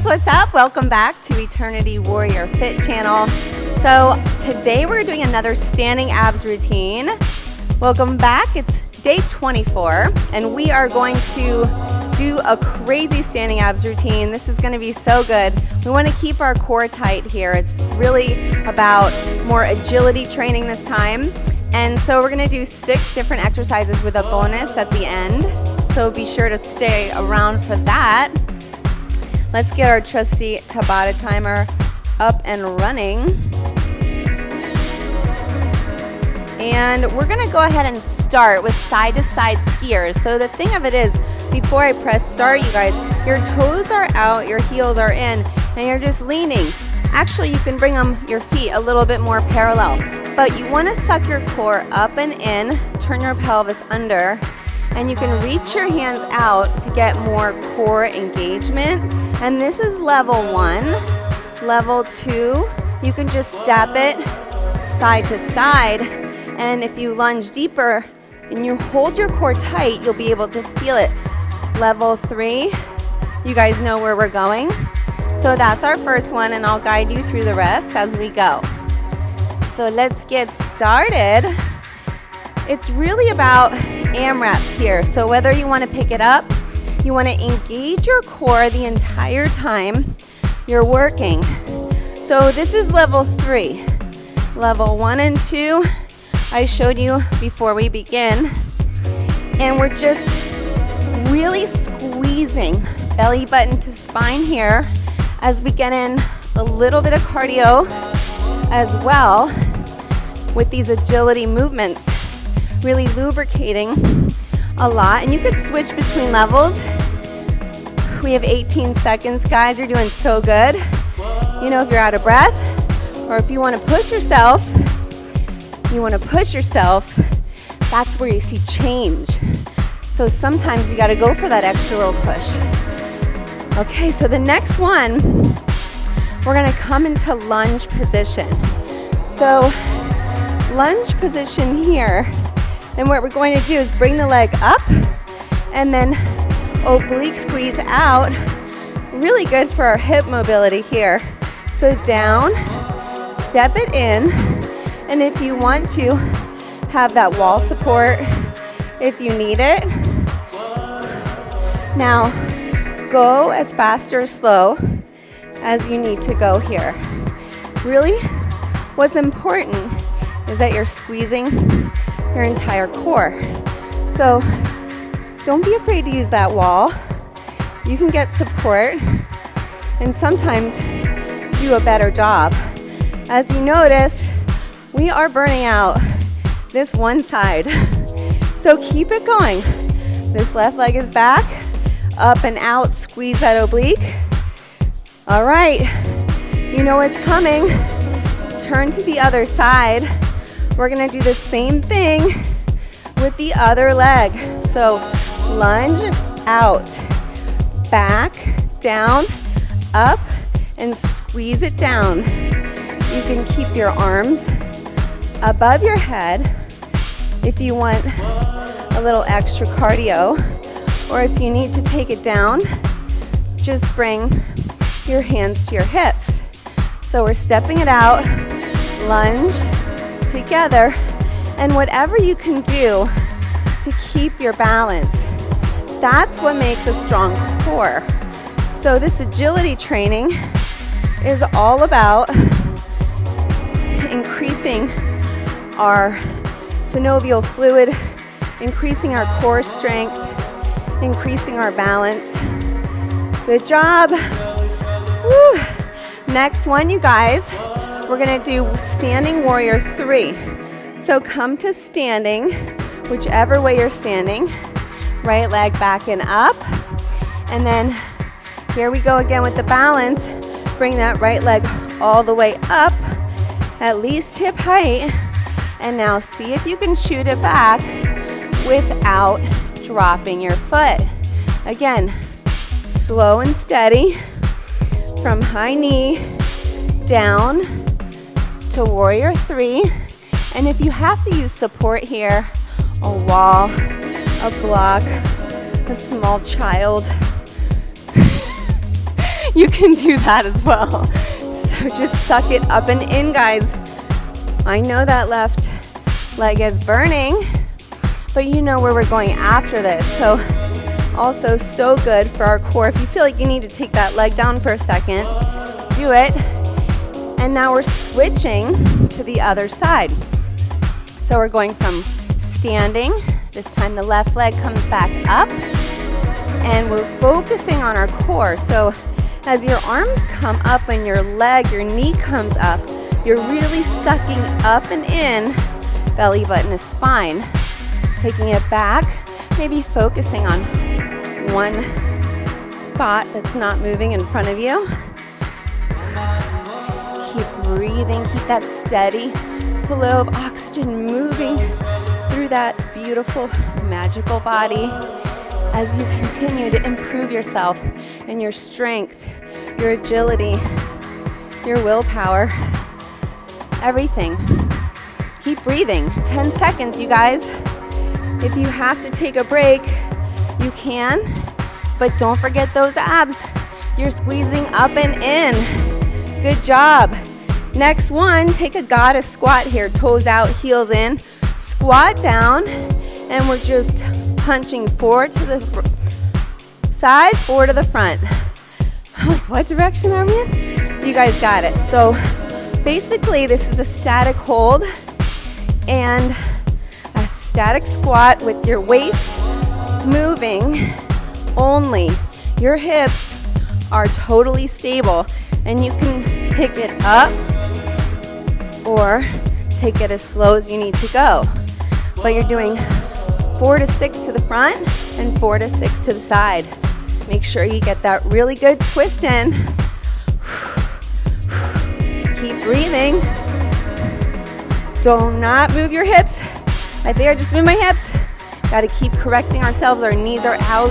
what's up? Welcome back to Eternity Warrior Fit channel. So today we're doing another standing abs routine. Welcome back. It's day 24 and we are going to do a crazy standing abs routine. This is going to be so good. We want to keep our core tight here. It's really about more agility training this time. And so we're going to do 6 different exercises with a bonus at the end. So be sure to stay around for that. Let's get our trusty Tabata timer up and running. And we're gonna go ahead and start with side to side skiers. So the thing of it is, before I press start, you guys, your toes are out, your heels are in, and you're just leaning. Actually, you can bring your feet a little bit more parallel, but you wanna suck your core up and in, turn your pelvis under, and you can reach your hands out to get more core engagement. And this is level 1. Level 2, you can just step it side to side. And if you lunge deeper and you hold your core tight, you'll be able to feel it. Level 3, you guys know where we're going. So that's our first one, and I'll guide you through the rest as we go. So let's get started. It's really about AMRAPs here. So whether you want to pick it up, you want to engage your core the entire time you're working. So this is level 3. Level 1 and 2, I showed you before we begin. And we're just really squeezing belly button to spine here as we get in a little bit of cardio as well with these agility movements. Really lubricating a lot, and you could switch between levels. We have 18 seconds, guys. You're doing so good. You know, if you're out of breath or if you want to push yourself, that's where you see change. So sometimes you got to go for that extra little push. Okay, so the next one, we're going to come into lunge position. So lunge position here. And what we're going to do is bring the leg up and then oblique squeeze out. Really good for our hip mobility here. So down, step it in, and if you want to have that wall support, if you need it. Now, go as fast or slow as you need to go here. Really, what's important is that you're squeezing your entire core. So don't be afraid to use that wall. You can get support and sometimes do a better job. As you notice, we are burning out this one side. So keep it going. This left leg is back, up and out, squeeze that oblique. All right, you know what's coming. Turn to the other side. We're gonna do the same thing with the other leg. So lunge out, back, down, up, and squeeze it down. You can keep your arms above your head if you want a little extra cardio, or if you need to take it down, just bring your hands to your hips. So we're stepping it out, lunge, together, and whatever you can do to keep your balance. That's what makes a strong core. So this agility training is all about increasing our synovial fluid, increasing our core strength, increasing our balance. Good job. Woo. Next one, you guys. We're gonna do standing warrior 3. So come to standing, whichever way you're standing. Right leg back and up. And then here we go again with the balance. Bring that right leg all the way up, at least hip height. And now see if you can shoot it back without dropping your foot. Again, slow and steady from high knee down to warrior 3. And if you have to use support here, a wall, a block, a small child, you can do that as well. So just suck it up and in, guys. I know that left leg is burning, but you know where we're going after this. So also so good for our core. If you feel like you need to take that leg down for a second, do it. And now we're switching to the other side. So we're going from standing. This time the left leg comes back up, and we're focusing on our core. So as your arms come up and your leg, your knee comes up, you're really sucking up and in belly button to spine. Taking it back, maybe focusing on one spot that's not moving in front of you. Keep breathing, keep that steady flow of oxygen moving through that beautiful, magical body as you continue to improve yourself and your strength, your agility, your willpower, everything. Keep breathing. 10 seconds, you guys. If you have to take a break, you can, but don't forget those abs. You're squeezing up and in. Good job. Next one, take a goddess squat here. Toes out, heels in. Squat down, and we're just punching forward to the side, forward to the front. What direction are we in? You guys got it. So basically, this is a static hold and a static squat with your waist moving only. Your hips are totally stable, and you can pick it up or take it as slow as you need to go. But you're doing 4 to 6 to the front and 4 to 6 to the side. Make sure you get that really good twist in. Keep breathing. Do not move your hips. I think I just moved my hips. Got to keep correcting ourselves. Our knees are out,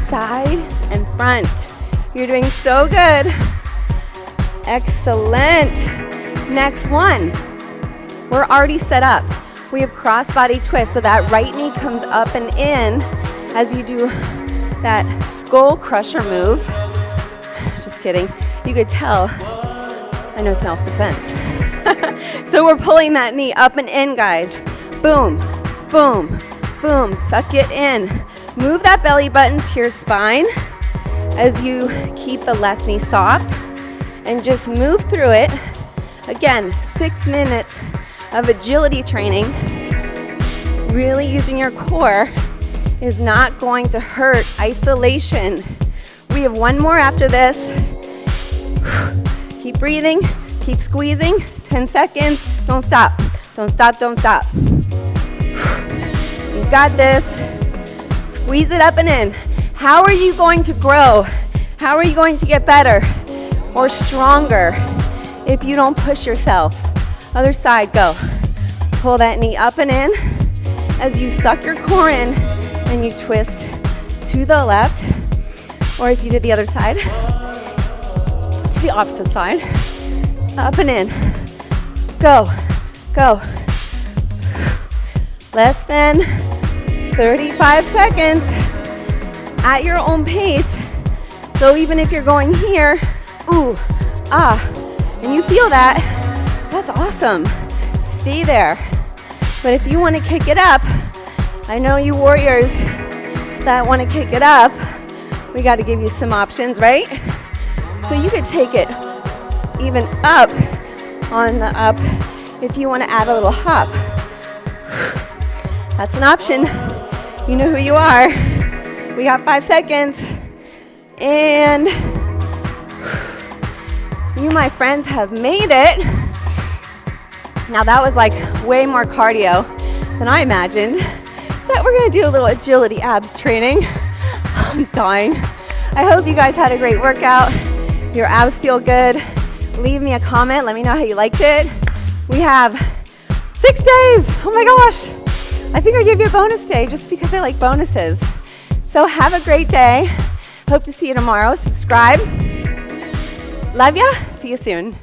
side and front. You're doing so good. Excellent. Next one. We're already set up. We have cross-body twist, so that right knee comes up and in as you do that skull crusher move. Just kidding. You could tell I know self-defense. So we're pulling that knee up and in, guys. Boom, boom, boom. Suck it in. Move that belly button to your spine as you keep the left knee soft and just move through it. Again, 6 minutes of agility training. Really using your core is not going to hurt. Isolation. We have one more after this. Keep breathing, keep squeezing. 10 seconds. Don't stop. Don't stop, don't stop. You got this. Squeeze it up and in. How are you going to grow? How are you going to get better or stronger if you don't push yourself? Other side, go. Pull that knee up and in as you suck your core in and you twist to the left, or if you did the other side, to the opposite side. Up and in. Go, go. Less than 35 seconds at your own pace. So even if you're going here, ooh, ah, and you feel that, that's awesome. Stay there. But if you want to kick it up, I know you warriors that want to kick it up, we got to give you some options, right? So you could take it even up on the up if you want to add a little hop. That's an option. You know who you are. We got 5 seconds. And you, my friends, have made it. Now that was like way more cardio than I imagined. So we're gonna do a little agility abs training. I'm dying. I hope you guys had a great workout. Your abs feel good. Leave me a comment, let me know how you liked it. We have 6 days, oh my gosh. I think I gave you a bonus day just because I like bonuses. So have a great day. Hope to see you tomorrow. Subscribe. Love ya, see you soon.